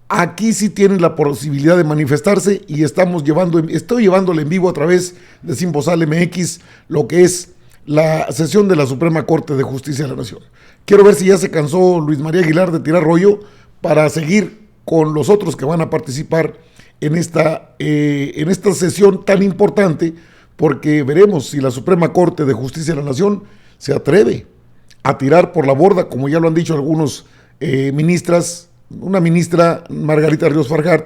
Aquí sí tienen la posibilidad de manifestarse y estoy llevándole en vivo a través de Simposal MX lo que es la sesión de la Suprema Corte de Justicia de la Nación. Quiero ver si ya se cansó Luis María Aguilar de tirar rollo para seguir con los otros que van a participar en esta sesión tan importante, porque veremos si la Suprema Corte de Justicia de la Nación se atreve a tirar por la borda, como ya lo han dicho algunos ministras, una ministra Margarita Ríos Farjat,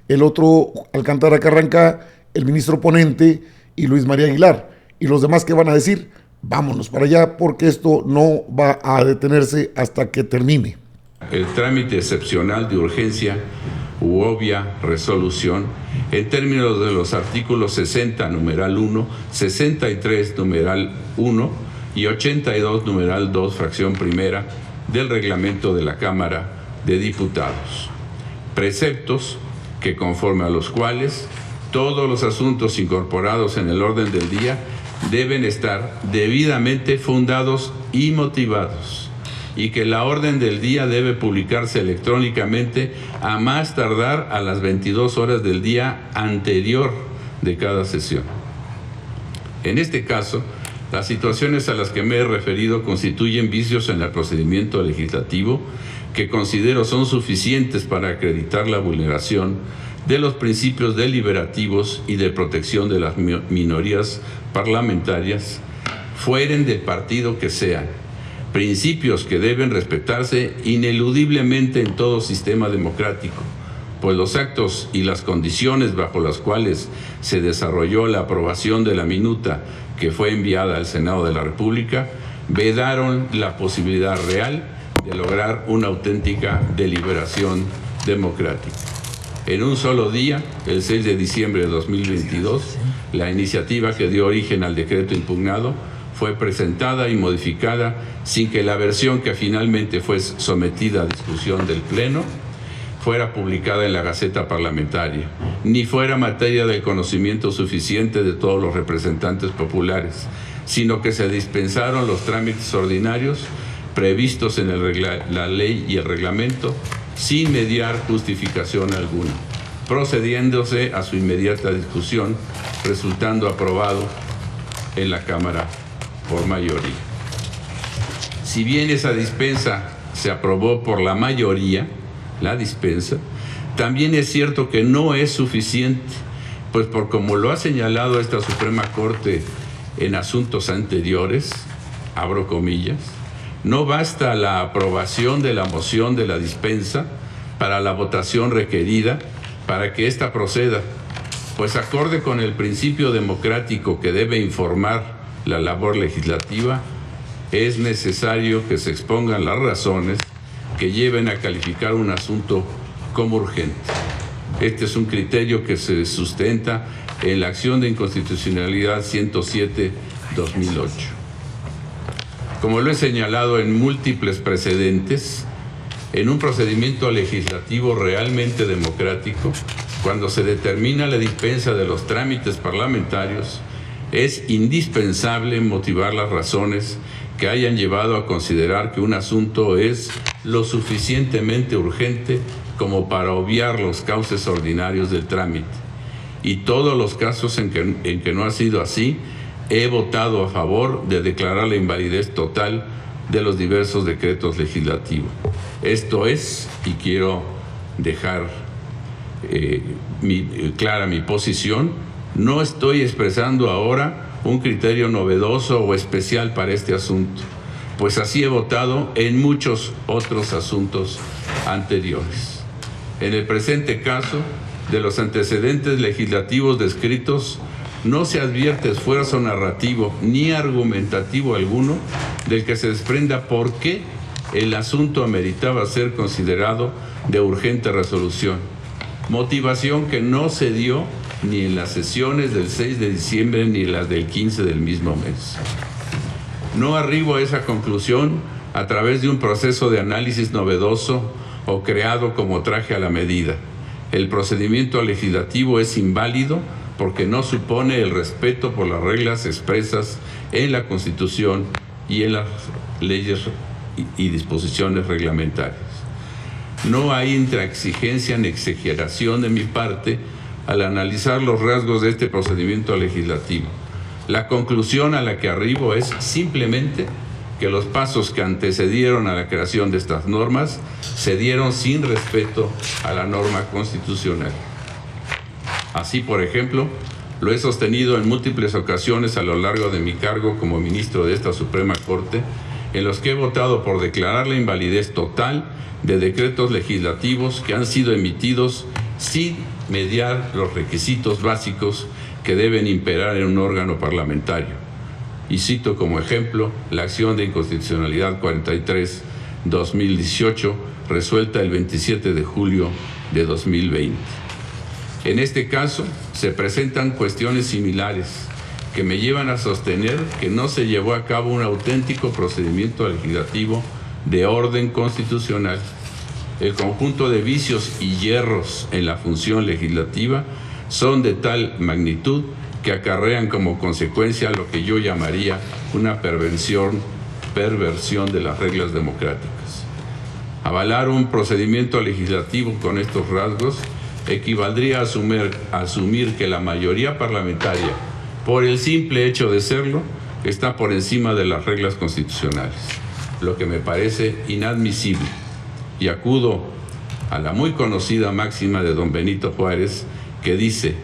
el otro Alcántara Carranca, el ministro ponente y Luis María Aguilar, y los demás que van a decir, vámonos para allá porque esto no va a detenerse hasta que termine. El trámite excepcional de urgencia u obvia resolución en términos de los artículos 60, numeral 1, 63, numeral 1 y 82, numeral 2, fracción primera del reglamento de la Cámara de Diputados. Preceptos que, conforme a los cuales todos los asuntos incorporados en el orden del día deben estar debidamente fundados y motivados, y que la orden del día debe publicarse electrónicamente a más tardar a las 22 horas del día anterior de cada sesión. En este caso, las situaciones a las que me he referido constituyen vicios en el procedimiento legislativo que considero son suficientes para acreditar la vulneración de los principios deliberativos y de protección de las minorías parlamentarias, fueren del partido que sean, principios que deben respetarse ineludiblemente en todo sistema democrático, pues los actos y las condiciones bajo las cuales se desarrolló la aprobación de la minuta que fue enviada al Senado de la República vedaron la posibilidad real de lograr una auténtica deliberación democrática. En un solo día, el 6 de diciembre de 2022, la iniciativa que dio origen al decreto impugnado fue presentada y modificada sin que la versión que finalmente fue sometida a discusión del Pleno fuera publicada en la Gaceta Parlamentaria, ni fuera materia del conocimiento suficiente de todos los representantes populares, sino que se dispensaron los trámites ordinarios previstos en la ley y el reglamento sin mediar justificación alguna, procediéndose a su inmediata discusión, resultando aprobado en la Cámara por mayoría. Si bien esa dispensa se aprobó por la mayoría, la dispensa, también es cierto que no es suficiente, pues por como lo ha señalado esta Suprema Corte en asuntos anteriores, abro comillas, no basta la aprobación de la moción de la dispensa para la votación requerida para que ésta proceda, pues acorde con el principio democrático que debe informar la labor legislativa, es necesario que se expongan las razones que lleven a calificar un asunto como urgente. Este es un criterio que se sustenta en la acción de inconstitucionalidad 107-2008. Como lo he señalado en múltiples precedentes, en un procedimiento legislativo realmente democrático, cuando se determina la dispensa de los trámites parlamentarios, es indispensable motivar las razones que hayan llevado a considerar que un asunto es lo suficientemente urgente como para obviar los cauces ordinarios del trámite. Y todos los casos en que no ha sido así, he votado a favor de declarar la invalidez total de los diversos decretos legislativos. Esto es, y quiero dejar clara mi posición, no estoy expresando ahora un criterio novedoso o especial para este asunto, pues así he votado en muchos otros asuntos anteriores. En el presente caso, de los antecedentes legislativos descritos, no se advierte esfuerzo narrativo ni argumentativo alguno del que se desprenda por qué el asunto ameritaba ser considerado de urgente resolución, motivación que no se dio ni en las sesiones del 6 de diciembre ni en las del 15 del mismo mes. No arribo a esa conclusión a través de un proceso de análisis novedoso o creado como traje a la medida. El procedimiento legislativo es inválido porque no supone el respeto por las reglas expresas en la Constitución y en las leyes y disposiciones reglamentarias. no hay intransigencia ni exageración de mi parte al analizar los rasgos de este procedimiento legislativo. La conclusión a la que arribo es simplemente que los pasos que antecedieron a la creación de estas normas se dieron sin respeto a la norma constitucional. Así, por ejemplo, lo he sostenido en múltiples ocasiones a lo largo de mi cargo como ministro de esta Suprema Corte, en los que he votado por declarar la invalidez total de decretos legislativos que han sido emitidos sin mediar los requisitos básicos que deben imperar en un órgano parlamentario. Y cito como ejemplo la acción de inconstitucionalidad 43/2018, resuelta el 27 de julio de 2020. En este caso, se presentan cuestiones similares que me llevan a sostener que no se llevó a cabo un auténtico procedimiento legislativo de orden constitucional. El conjunto de vicios y hierros en la función legislativa son de tal magnitud que acarrean como consecuencia lo que yo llamaría una perversión de las reglas democráticas. Avalar un procedimiento legislativo con estos rasgos equivaldría a asumir que la mayoría parlamentaria, por el simple hecho de serlo, está por encima de las reglas constitucionales, lo que me parece inadmisible. Y acudo a la muy conocida máxima de don Benito Juárez, que dice: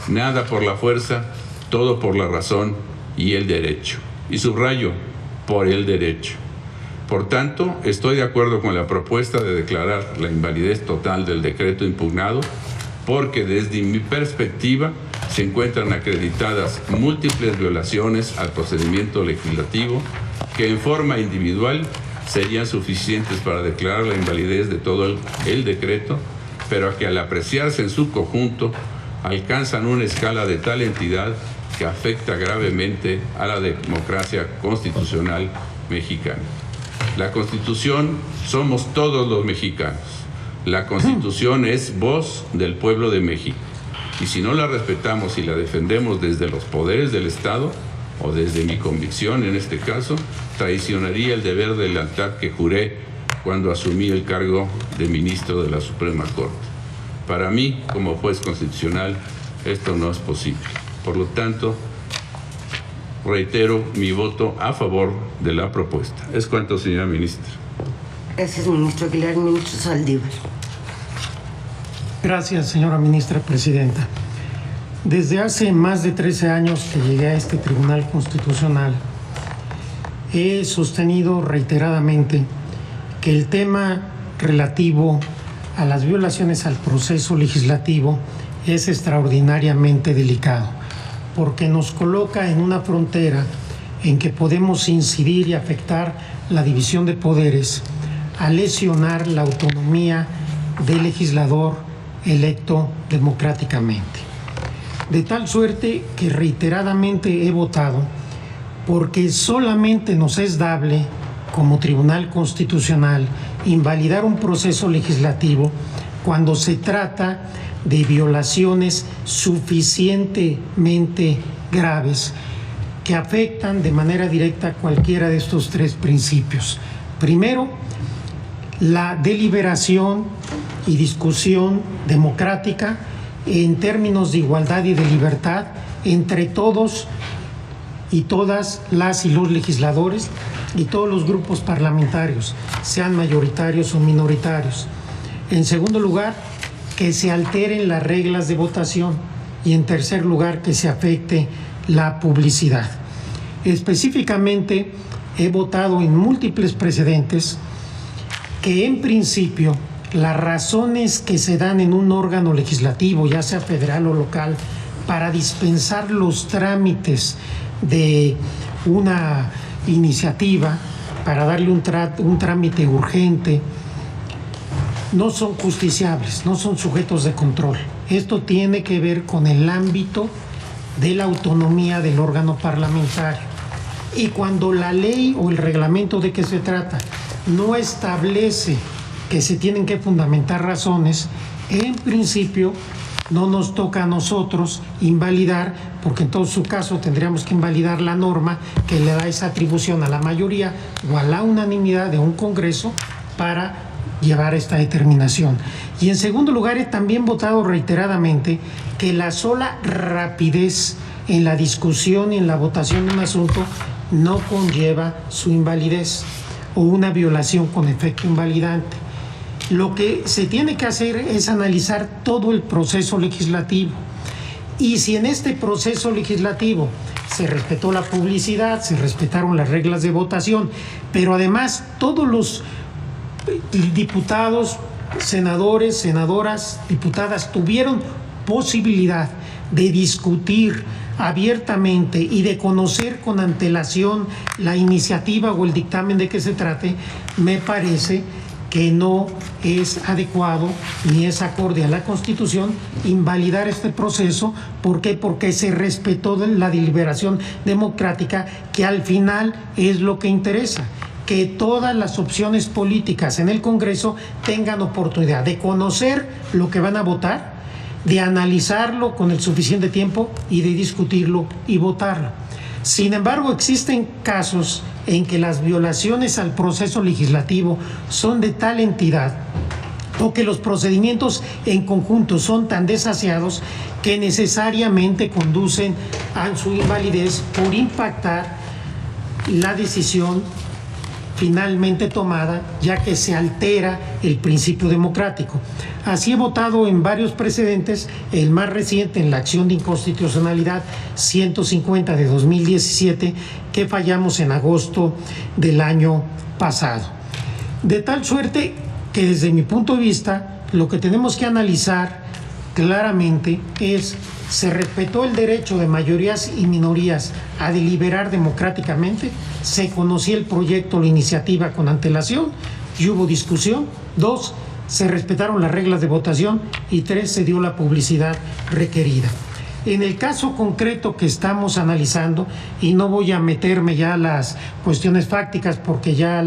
nada por la fuerza, todo por la razón y el derecho. Y subrayo, por el derecho. Por tanto, estoy de acuerdo con la propuesta de declarar la invalidez total del decreto impugnado, porque desde mi perspectiva se encuentran acreditadas múltiples violaciones al procedimiento legislativo que en forma individual serían suficientes para declarar la invalidez de todo el decreto, pero que al apreciarse en su conjunto alcanzan una escala de tal entidad que afecta gravemente a la democracia constitucional mexicana. La Constitución somos todos los mexicanos. La Constitución es voz del pueblo de México. Y si no la respetamos y la defendemos desde los poderes del Estado, o desde mi convicción en este caso, traicionaría el deber de lealtad que juré cuando asumí el cargo de ministro de la Suprema Corte. Para mí, como juez constitucional, esto no es posible. Por lo tanto, reitero mi voto a favor de la propuesta. Es cuanto, señora ministra. Gracias, ministro Aguilar. Ministro Saldívar. Gracias, señora ministra presidenta. Desde hace más de 13 años que llegué a este Tribunal Constitucional, he sostenido reiteradamente que el tema relativo a las violaciones al proceso legislativo es extraordinariamente delicado, porque nos coloca en una frontera en que podemos incidir y afectar la división de poderes, a lesionar la autonomía del legislador electo democráticamente. De tal suerte que reiteradamente he votado porque solamente nos es dable, como Tribunal Constitucional, invalidar un proceso legislativo cuando se trata de violaciones suficientemente graves que afectan de manera directa cualquiera de estos tres principios. Primero, la deliberación y discusión democrática en términos de igualdad y de libertad entre todos y todas las y los legisladores y todos los grupos parlamentarios, sean mayoritarios o minoritarios. En segundo lugar, que se alteren las reglas de votación, y en tercer lugar, que se afecte la publicidad. Específicamente, he votado en múltiples precedentes que en principio las razones que se dan en un órgano legislativo, ya sea federal o local, para dispensar los trámites de una iniciativa, para darle un trámite urgente, no son justiciables, no son sujetos de control. Esto tiene que ver con el ámbito de la autonomía del órgano parlamentario. Y cuando la ley o el reglamento de que se trata no establece que se tienen que fundamentar razones, en principio no nos toca a nosotros invalidar, porque en todo su caso tendríamos que invalidar la norma que le da esa atribución a la mayoría o a la unanimidad de un Congreso para llevar esta determinación. Y en segundo lugar, he también votado reiteradamente que la sola rapidez en la discusión y en la votación de un asunto no conlleva su invalidez o una violación con efecto invalidante. Lo que se tiene que hacer es analizar todo el proceso legislativo. Y si en este proceso legislativo se respetó la publicidad, se respetaron las reglas de votación, pero además todos los diputados, senadores, senadoras, diputadas tuvieron posibilidad de discutir abiertamente y de conocer con antelación la iniciativa o el dictamen de que se trate, me parece que no es adecuado ni es acorde a la Constitución invalidar este proceso. ¿Por qué? Porque se respetó la deliberación democrática, que al final es lo que interesa, que todas las opciones políticas en el Congreso tengan oportunidad de conocer lo que van a votar, de analizarlo con el suficiente tiempo y de discutirlo y votarlo. Sin embargo, existen casos en que las violaciones al proceso legislativo son de tal entidad o que los procedimientos en conjunto son tan desasiados que necesariamente conducen a su invalidez por impactar la decisión finalmente tomada, ya que se altera el principio democrático. Así he votado en varios precedentes, el más reciente en la acción de inconstitucionalidad 150 de 2017, que fallamos en agosto del año pasado. De tal suerte que desde mi punto de vista, lo que tenemos que analizar claramente es: ¿se respetó el derecho de mayorías y minorías a deliberar democráticamente? ¿Se conocía el proyecto o la iniciativa con antelación y hubo discusión? 2, ¿se respetaron las reglas de votación? Y 3, ¿se dio la publicidad requerida? En el caso concreto que estamos analizando, y no voy a meterme ya a las cuestiones fácticas porque ya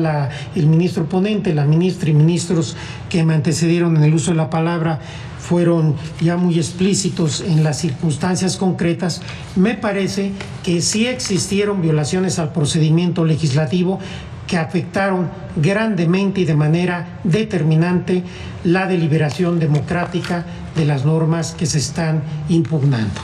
el ministro ponente, la ministra y ministros que me antecedieron en el uso de la palabra fueron ya muy explícitos en las circunstancias concretas, me parece que sí existieron violaciones al procedimiento legislativo que afectaron grandemente y de manera determinante la deliberación democrática de las normas que se están impugnando.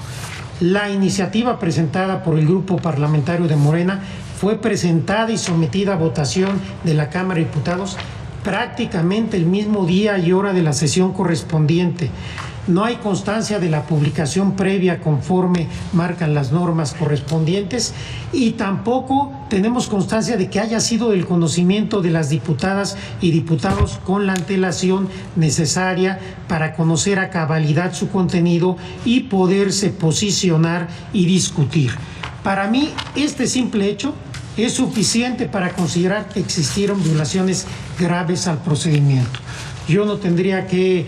La iniciativa presentada por el Grupo Parlamentario de Morena fue presentada y sometida a votación de la Cámara de Diputados prácticamente el mismo día y hora de la sesión correspondiente. No hay constancia de la publicación previa conforme marcan las normas correspondientes, y tampoco tenemos constancia de que haya sido del conocimiento de las diputadas y diputados con la antelación necesaria para conocer a cabalidad su contenido y poderse posicionar y discutir. Para mí, este simple hecho es suficiente para considerar que existieron violaciones graves al procedimiento. Yo no tendría que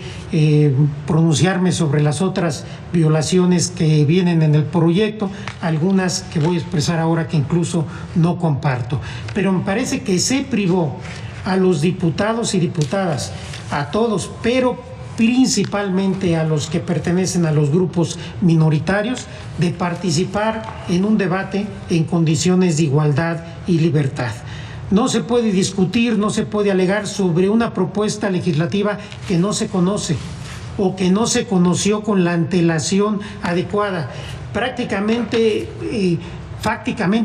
pronunciarme sobre las otras violaciones que vienen en el proyecto, algunas que voy a expresar ahora que incluso no comparto. Pero me parece que se privó a los diputados y diputadas, a todos, pero principalmente a los que pertenecen a los grupos minoritarios, de participar en un debate en condiciones de igualdad y libertad. No se puede discutir, no se puede alegar sobre una propuesta legislativa que no se conoce o que no se conoció con la antelación adecuada. Fácticamente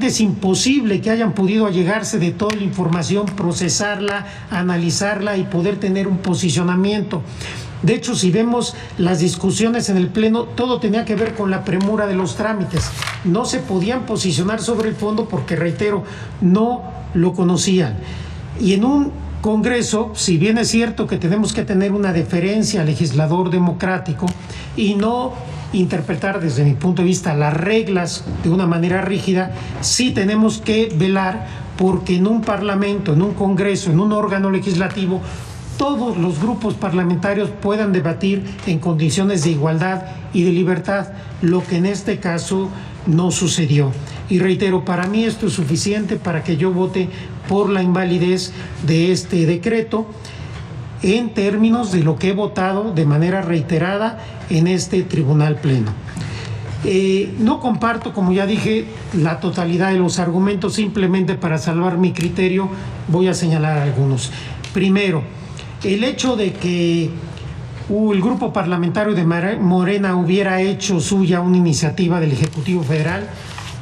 es imposible que hayan podido allegarse de toda la información, procesarla, analizarla y poder tener un posicionamiento. De hecho, si vemos las discusiones en el Pleno, todo tenía que ver con la premura de los trámites. No se podían posicionar sobre el fondo porque, reitero, no lo conocían. Y en un Congreso, si bien es cierto que tenemos que tener una deferencia al legislador democrático y no interpretar desde mi punto de vista las reglas de una manera rígida, sí tenemos que velar porque en un parlamento, en un Congreso, en un órgano legislativo, todos los grupos parlamentarios puedan debatir en condiciones de igualdad y de libertad, lo que en este caso no sucedió. Y reitero, para mí esto es suficiente para que yo vote por la invalidez de este decreto en términos de lo que he votado de manera reiterada en este tribunal pleno. No comparto, como ya dije, la totalidad de los argumentos. Simplemente para salvar mi criterio voy a señalar algunos. Primero, El hecho de que el grupo parlamentario de Morena hubiera hecho suya una iniciativa del Ejecutivo Federal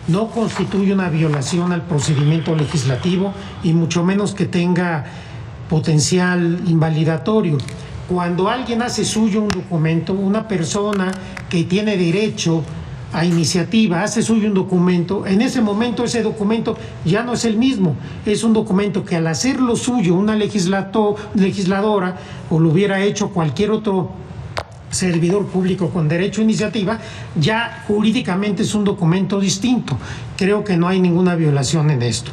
no constituye una violación al procedimiento legislativo y mucho menos que tenga potencial invalidatorio. Cuando alguien hace suyo un documento, una persona que tiene derecho a iniciativa hace suyo un documento, en ese momento ese documento ya no es el mismo, es un documento que al hacerlo suyo una legisladora o lo hubiera hecho cualquier otro servidor público con derecho a iniciativa, ya jurídicamente es un documento distinto. Creo que no hay ninguna violación en esto.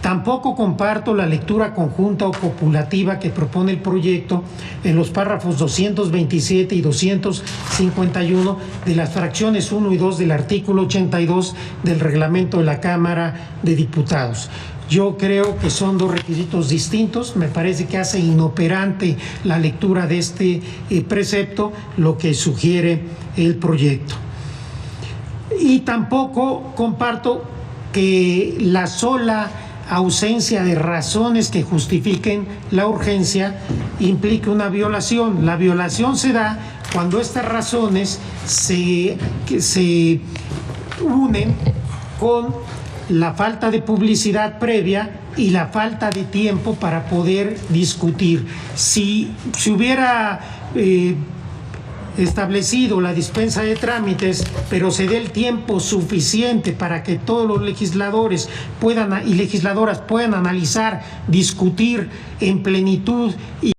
Tampoco comparto la lectura conjunta o copulativa que propone el proyecto en los párrafos 227 y 251 de las fracciones 1 y 2 del artículo 82 del reglamento de la Cámara de Diputados. Yo creo que son dos requisitos distintos. Me parece que hace inoperante la lectura de este precepto, lo que sugiere el proyecto. Y tampoco comparto que la sola ausencia de razones que justifiquen la urgencia implique una violación. La violación se da cuando estas razones se unen con la falta de publicidad previa y la falta de tiempo para poder discutir. Si se hubiera establecido la dispensa de trámites, pero se dé el tiempo suficiente para que todos los legisladores y legisladoras puedan analizar, discutir en plenitud y